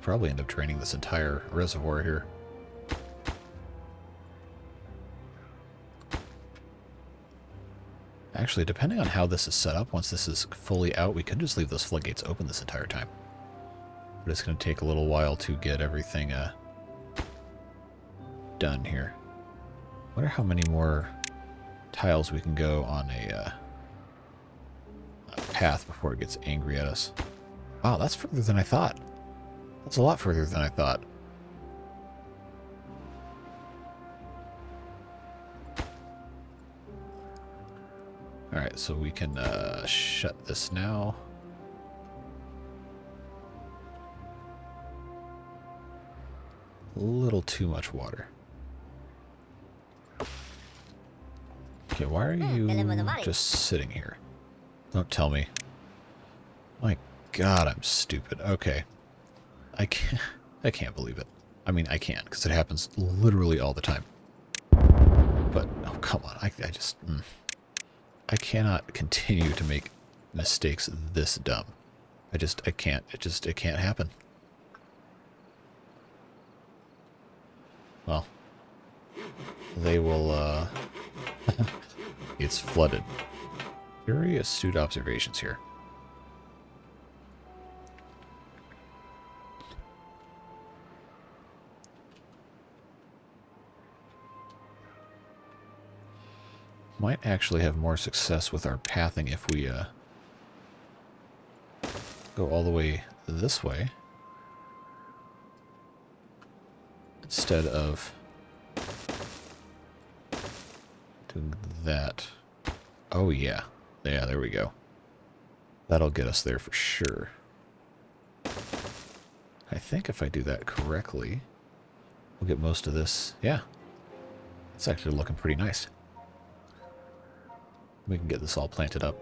Probably end up draining this entire reservoir here. Actually, depending on how this is set up, once this is fully out, we could just leave those floodgates open this entire time. But it's going to take a little while to get everything done here. I wonder how many more tiles we can go on a path before it gets angry at us. Wow, that's further than I thought. That's a lot further than I thought. Alright, so we can shut this now. A little too much water. Okay, why are you just sitting here? Don't tell me. My God, I'm stupid. Okay. I can't believe it. I mean, I can, because it happens literally all the time. But, oh, come on. I just... I cannot continue to make mistakes this dumb. I can't. It can't happen. Well, they will, it's flooded. Very astute observations here. Might actually have more success with our pathing if we go all the way this way instead of doing that. Oh yeah. Yeah, there we go. That'll get us there for sure. I think if I do that correctly, we'll get most of this. Yeah. It's actually looking pretty nice. We can get this all planted up.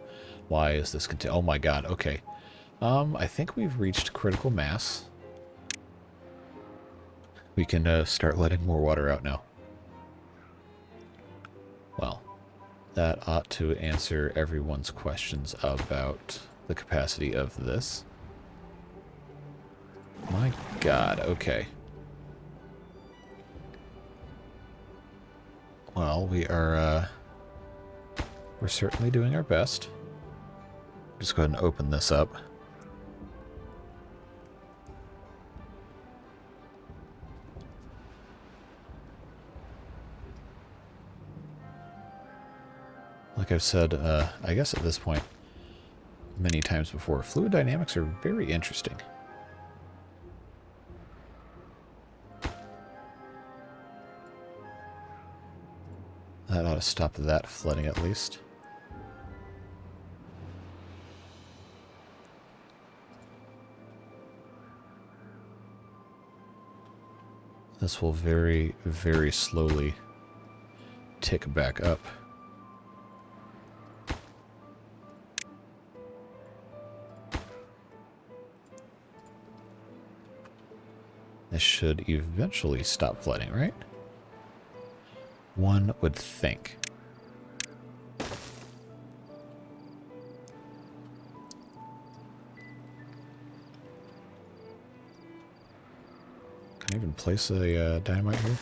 Why is this oh my God, okay. I think we've reached critical mass. We can start letting more water out now. Well, that ought to answer everyone's questions about the capacity of this. My God, okay. Well, we're certainly doing our best. Just go ahead and open this up. Like I've said, I guess at this point, many times before, fluid dynamics are very interesting. That ought to stop that flooding at least. This will very, very slowly tick back up. This should eventually stop flooding, right? One would think. Can I even place a dynamite here?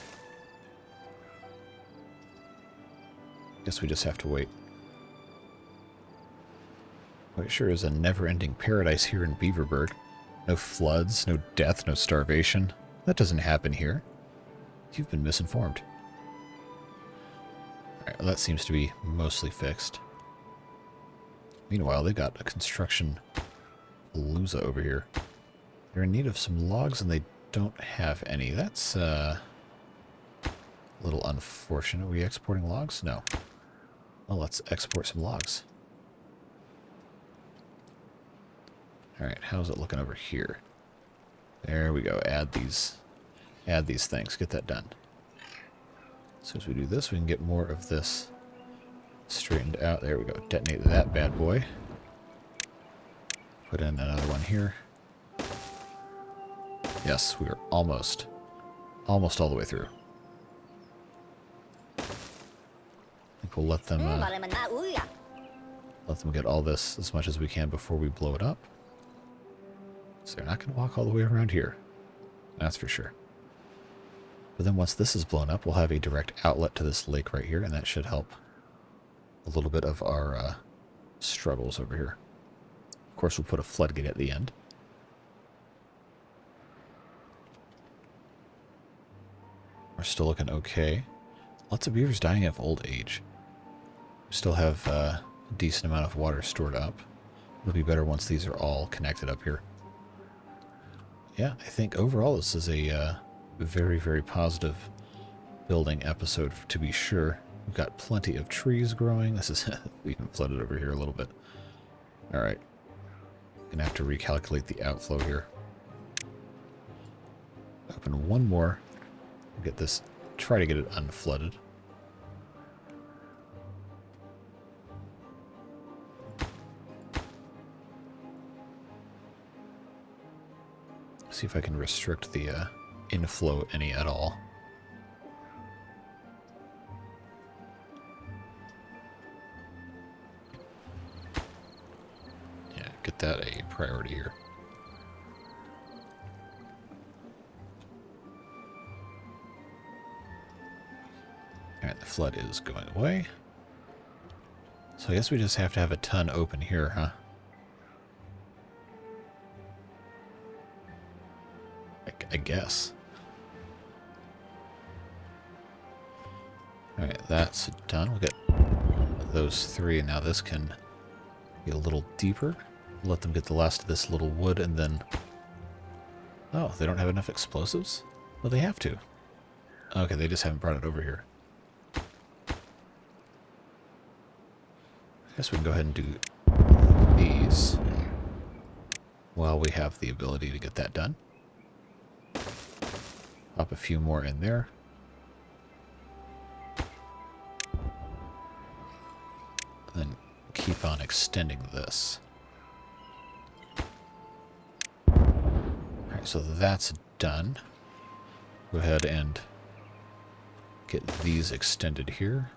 Guess we just have to wait. Well, it sure is a never-ending paradise here in Beaverburg. No floods, no death, no starvation. That doesn't happen here. You've been misinformed. Alright, well, that seems to be mostly fixed. Meanwhile, they got a construction palooza over here. They're in need of some logs and they don't have any. That's a little unfortunate. Are we exporting logs? No. Well, let's export some logs. Alright, how's it looking over here? There we go. Add these things. Get that done. As soon as we do this, we can get more of this straightened out. There we go. Detonate that bad boy. Put in another one here. Yes, we are almost all the way through. I think we'll let them get all this as much as we can before we blow it up. So they're not going to walk all the way around here. That's for sure. But then once this is blown up, we'll have a direct outlet to this lake right here, and that should help a little bit of our struggles over here. Of course, we'll put a floodgate at the end. We're still looking okay. Lots of beavers dying of old age. We still have a decent amount of water stored up. It'll be better once these are all connected up here. yeah, I think overall this is a very, very positive building episode, to be sure. We've got plenty of trees growing. This is even flooded over here a little bit. All right. Gonna have to recalculate the outflow here. Open one more. Get this. Try to get it unflooded. See if I can restrict the inflow any at all. Yeah, get that a priority here. Alright, the flood is going away. So I guess we just have to have a ton open here, huh? I guess. Alright, that's done. We'll get those three, and now this can get a little deeper. Let them get the last of this little wood, and then... Oh, they don't have enough explosives? Well, they have to. Okay, they just haven't brought it over here. I guess we can go ahead and do these while we have the ability to get that done. Pop a few more in there. Then keep on extending this. Alright, so that's done. Go ahead and get these extended here.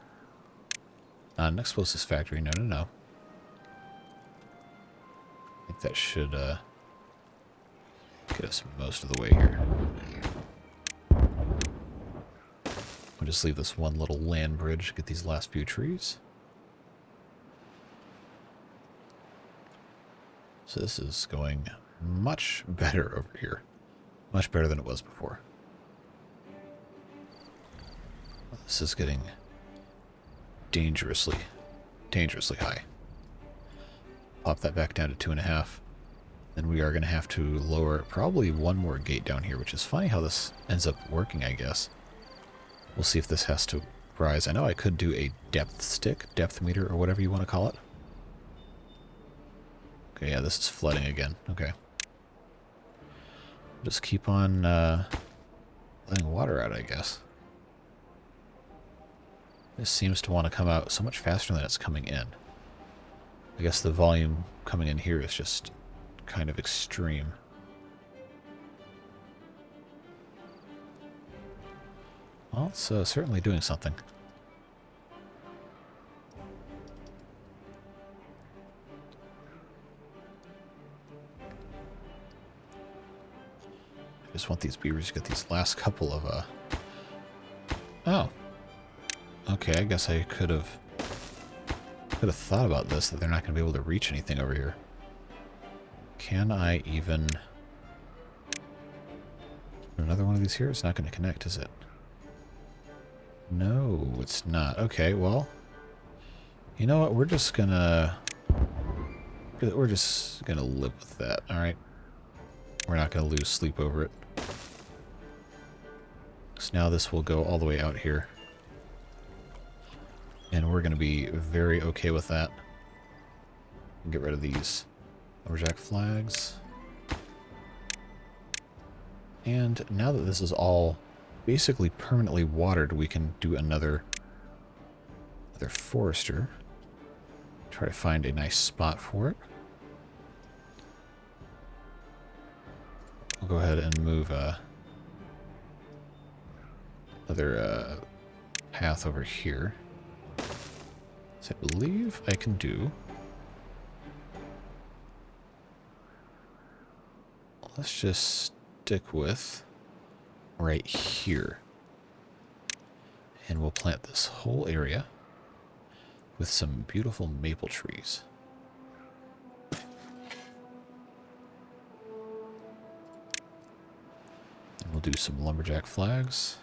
Not an explosives factory, no, no, no. I think that should get us most of the way here. We'll just leave this one little land bridge, get these last few trees. So this is going much better over here. Much better than it was before. This is getting dangerously high. Pop that back down to 2.5. Then we are going to have to lower probably one more gate down here, which is funny how this ends up working, I guess. We'll see if this has to rise. I know I could do a depth stick, depth meter, or whatever you want to call it. Okay, yeah, this is flooding again. Okay. Just keep on letting water out, I guess. This seems to want to come out so much faster than it's coming in. I guess the volume coming in here is just kind of extreme. Well, it's certainly doing something. I just want these beavers to get these last couple of, Oh. Okay, I guess I could have thought about this, that they're not going to be able to reach anything over here. Can I even... Another one of these here? It's not going to connect, is it? No, it's not. Okay, well... You know what? We're just gonna live with that, alright? We're not gonna lose sleep over it. So now this will go all the way out here. And we're going to be very okay with that. Get rid of these lumberjack flags. And now that this is all basically permanently watered, we can do another forester. Try to find a nice spot for it. We'll go ahead and move another path over here. So I believe I can do... Let's just stick with right here. And we'll plant this whole area with some beautiful maple trees. And we'll do some lumberjack flags.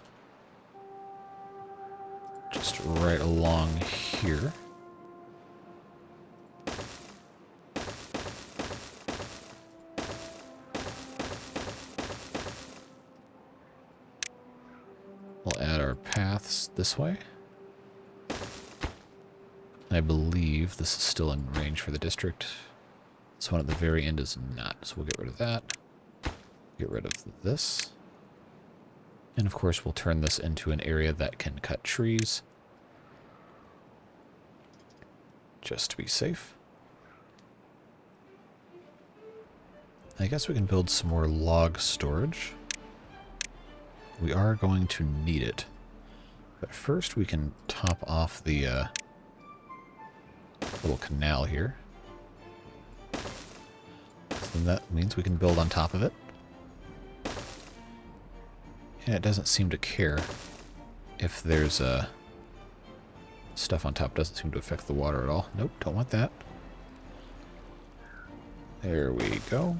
Just right along here. We'll add our paths this way. I believe this is still in range for the district. This one at the very end is not, so we'll get rid of that. Get rid of this. And of course we'll turn this into an area that can cut trees. Just to be safe. I guess we can build some more log storage. We are going to need it. But first we can top off the little canal here. So that means we can build on top of it. And it doesn't seem to care if there's stuff on top. Doesn't seem to affect the water at all. Nope, don't want that. There we go.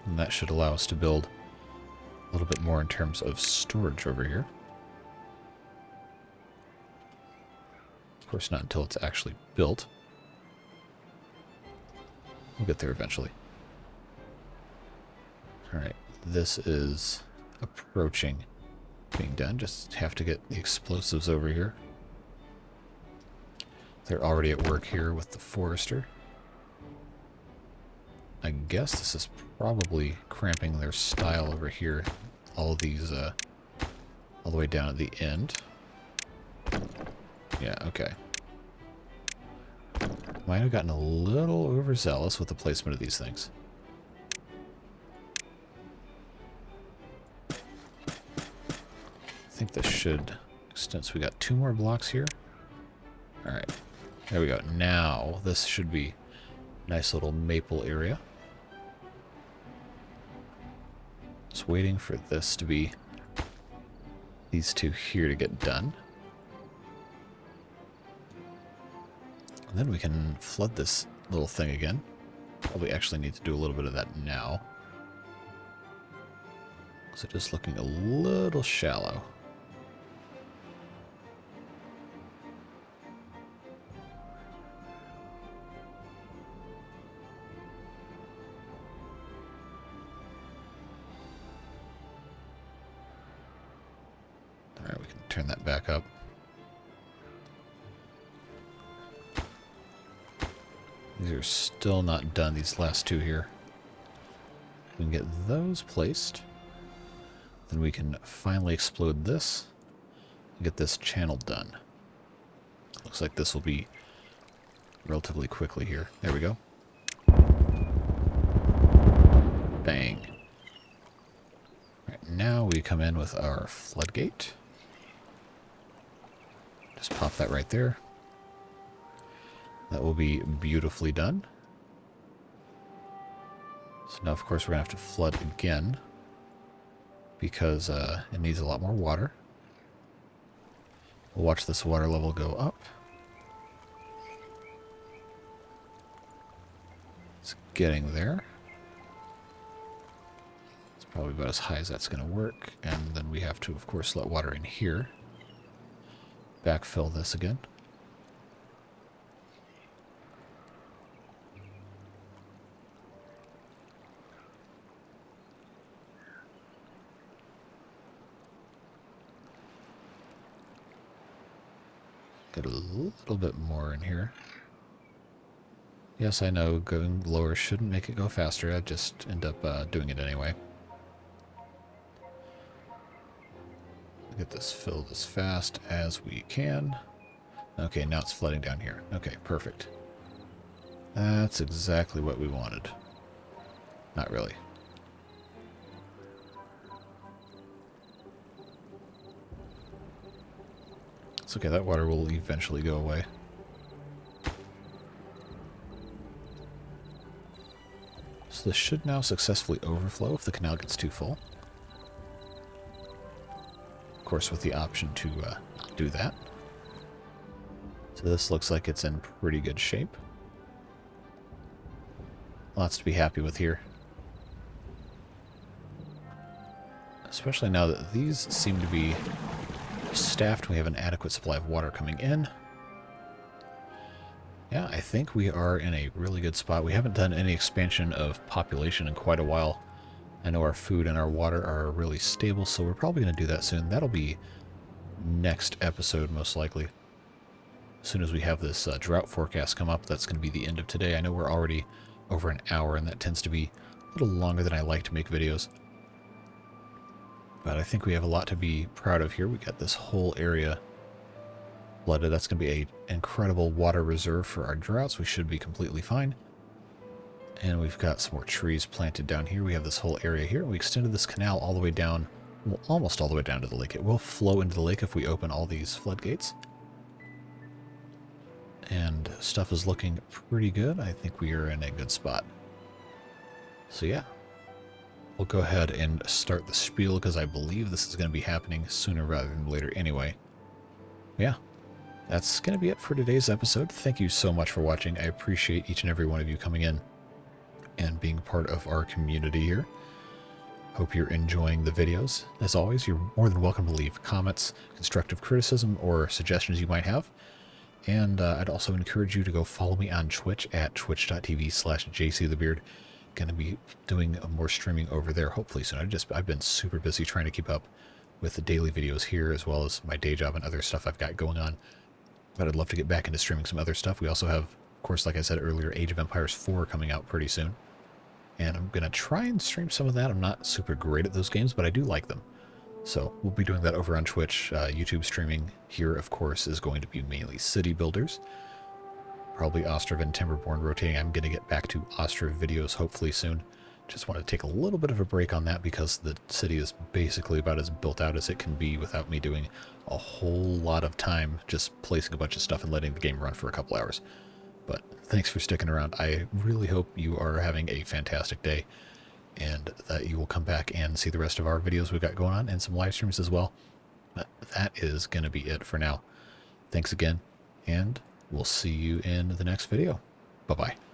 And that should allow us to build a little bit more in terms of storage over here. Of course, not until it's actually built. We'll get there eventually. Alright, this is approaching being done. Just have to get the explosives over here. They're already at work here with the forester. I guess this is probably cramping their style over here. All these, all the way down at the end. Yeah, okay. Might have gotten a little overzealous with the placement of these things. I think this should extend. So we got 2 more blocks here. Alright. There we go. Now, this should be a nice little maple area. Just waiting for this to be these 2 here to get done. And then we can flood this little thing again. Probably actually need to do a little bit of that now. So just looking a little shallow. Alright, we can turn that back up. These are still not done, these last 2 here. We can get those placed. Then we can finally explode this and get this channel done. Looks like this will be relatively quickly here. There we go. Bang. Right, now we come in with our floodgate. Just pop that right there. That will be beautifully done. So now, of course, we're going to have to flood again because it needs a lot more water. We'll watch this water level go up. It's getting there. It's probably about as high as that's going to work. And then we have to, of course, let water in here. Backfill this again. Get a little bit more in here. Yes, I know going lower shouldn't make it go faster. I just end up doing it anyway. Get this filled as fast as we can. Okay, now it's flooding down here. Okay, perfect. That's exactly what we wanted. Not really. It's okay, that water will eventually go away. So this should now successfully overflow if the canal gets too full. Of course, with the option to not do that. So this looks like it's in pretty good shape. Lots to be happy with here. Especially now that these seem to be staffed. We have an adequate supply of water coming in. Yeah, I think we are in a really good spot. We haven't done any expansion of population in quite a while. I know our food and our water are really stable, so we're probably going to do that soon. That'll be next episode, most likely. As soon as we have this drought forecast come up, that's going to be the end of today. I know we're already over an hour, and that tends to be a little longer than I like to make videos. But I think we have a lot to be proud of here. We got this whole area flooded. That's going to be an incredible water reserve for our droughts. We should be completely fine. And we've got some more trees planted down here. We have this whole area here. We extended this canal all the way down, well, almost all the way down to the lake. It will flow into the lake if we open all these floodgates. And stuff is looking pretty good. I think we are in a good spot. So yeah, we'll go ahead and start the spiel because I believe this is going to be happening sooner rather than later anyway. Yeah, that's going to be it for today's episode. Thank you so much for watching. I appreciate each and every one of you coming in and being part of our community here. Hope you're enjoying the videos. As always, you're more than welcome to leave comments, constructive criticism, or suggestions you might have. And I'd also encourage you to go follow me on Twitch at twitch.tv/jcthebeard. Going to be doing more streaming over there hopefully soon. I've been super busy trying to keep up with the daily videos here, as well as my day job and other stuff I've got going on. But I'd love to get back into streaming some other stuff. We also have, of course, like I said earlier, Age of Empires 4 coming out pretty soon. And I'm going to try and stream some of that. I'm not super great at those games, but I do like them. So we'll be doing that over on Twitch. YouTube streaming here, of course, is going to be mainly city builders. Probably Ostriv and Timberborn rotating. I'm going to get back to Ostriv videos hopefully soon. Just want to take a little bit of a break on that because the city is basically about as built out as it can be without me doing a whole lot of time just placing a bunch of stuff and letting the game run for a couple hours. But thanks for sticking around. I really hope you are having a fantastic day and that you will come back and see the rest of our videos we've got going on and some live streams as well. But that is going to be it for now. Thanks again, and we'll see you in the next video. Bye-bye.